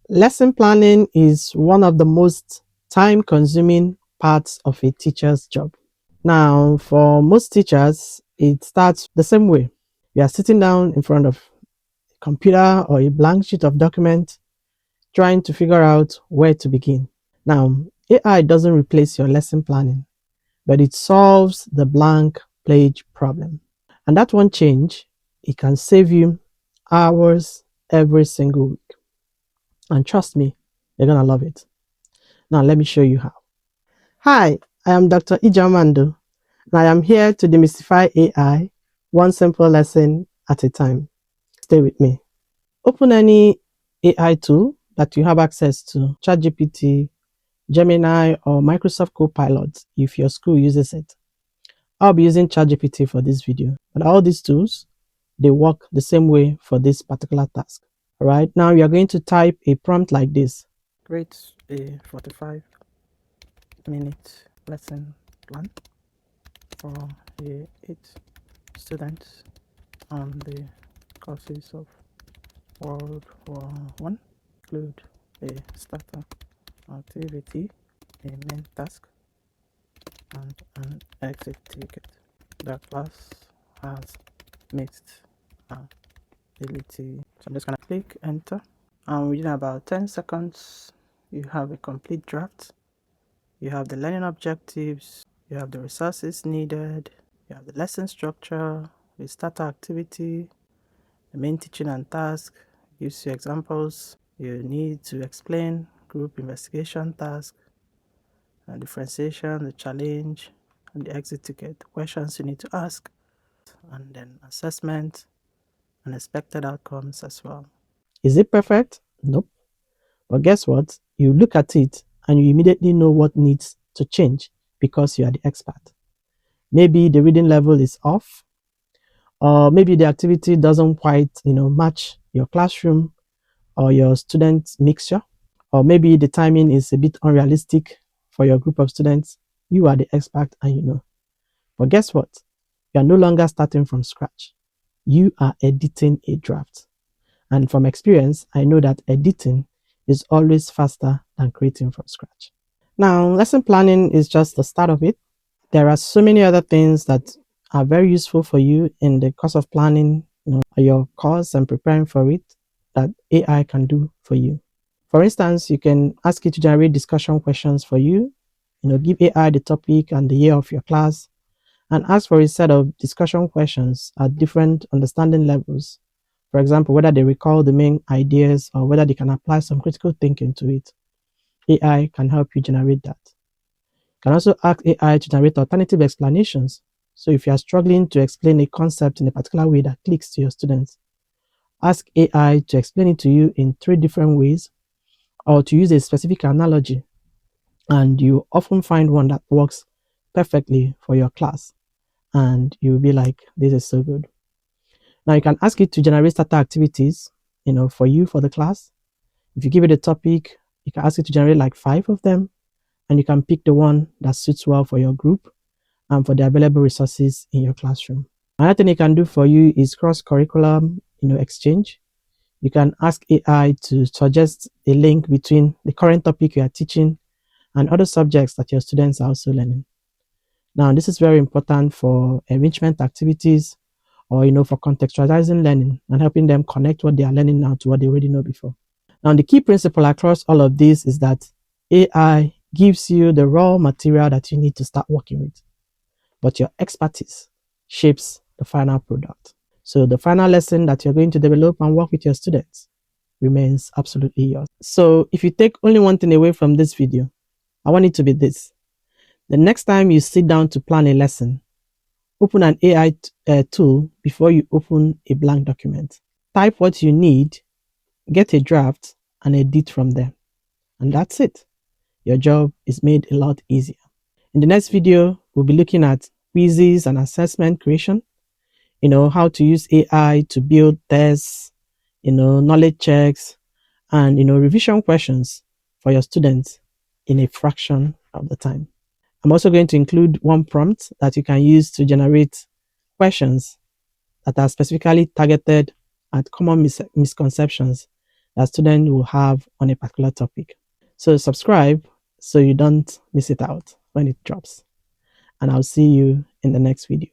Lesson planning is one of the most time-consuming parts of a teacher's job. Now, for most teachers, it starts the same way. You are sitting down in front of a computer or a blank sheet of document, trying to figure out where to begin. Now, AI doesn't replace your lesson planning, but it solves the blank page problem. And that one change, it can save you hours every single week. And trust me, you're going to love it. Now, let me show you how. Hi, I am Dr. Ijamando, and I am here to demystify AI one simple lesson at a time. Stay with me. Open any AI tool that you have access to, ChatGPT, Gemini, or Microsoft Copilot if your school uses it. I'll be using ChatGPT for this video, but all these tools, they work the same way for this particular task. All right, now you are going to type a prompt like this. Create a 45-minute lesson plan for year 8 students on the courses of World War I. Include a starter activity, a main task, and an exit ticket. The class has mixed ability. So I'm just gonna click enter, and within about 10 seconds you have a complete draft. You have the learning objectives, you have the resources needed, you have the lesson structure, the starter activity, the main teaching and task, gives you examples. You need to explain group investigation task, and differentiation, the challenge, and the exit ticket, the questions you need to ask, and then assessment and expected outcomes as well. Is it perfect? Nope. But guess what? You look at it and you immediately know what needs to change because you are the expert. Maybe the reading level is off, or maybe the activity doesn't quite, match your classroom or your student mixture, or maybe the timing is a bit unrealistic for your group of students. You are the expert and you know. But guess what? You are no longer starting from scratch. You are editing a draft. And from experience, I know that editing is always faster than creating from scratch. Now, lesson planning is just the start of it. There are so many other things that are very useful for you in the course of planning, your course and preparing for it that AI can do for you. For instance, you can ask it to generate discussion questions for you, give AI the topic and the year of your class, and ask for a set of discussion questions at different understanding levels. For example, whether they recall the main ideas or whether they can apply some critical thinking to it. AI can help you generate that. You can also ask AI to generate alternative explanations. So if you are struggling to explain a concept in a particular way that clicks to your students, ask AI to explain it to you in 3 different ways or to use a specific analogy. And you often find one that works perfectly for your class. And you'll be like, this is so good. Now you can ask it to generate starter activities, for you, for the class. If you give it a topic, you can ask it to generate like 5 of them, and you can pick the one that suits well for your group and for the available resources in your classroom. Another thing it can do for you is cross-curriculum, exchange. You can ask AI to suggest a link between the current topic you are teaching and other subjects that your students are also learning. Now, this is very important for enrichment activities or, for contextualizing learning and helping them connect what they are learning now to what they already know before. Now, the key principle across all of this is that AI gives you the raw material that you need to start working with, but your expertise shapes the final product. So the final lesson that you're going to develop and work with your students remains absolutely yours. So if you take only one thing away from this video, I want it to be this. The next time you sit down to plan a lesson, open an AI tool before you open a blank document. Type what you need, get a draft, and edit from there. And that's it. Your job is made a lot easier. In the next video, we'll be looking at quizzes and assessment creation, how to use AI to build tests, knowledge checks, and, revision questions for your students in a fraction of the time. I'm also going to include one prompt that you can use to generate questions that are specifically targeted at common misconceptions that students will have on a particular topic. So subscribe so you don't miss it out when it drops. And I'll see you in the next video.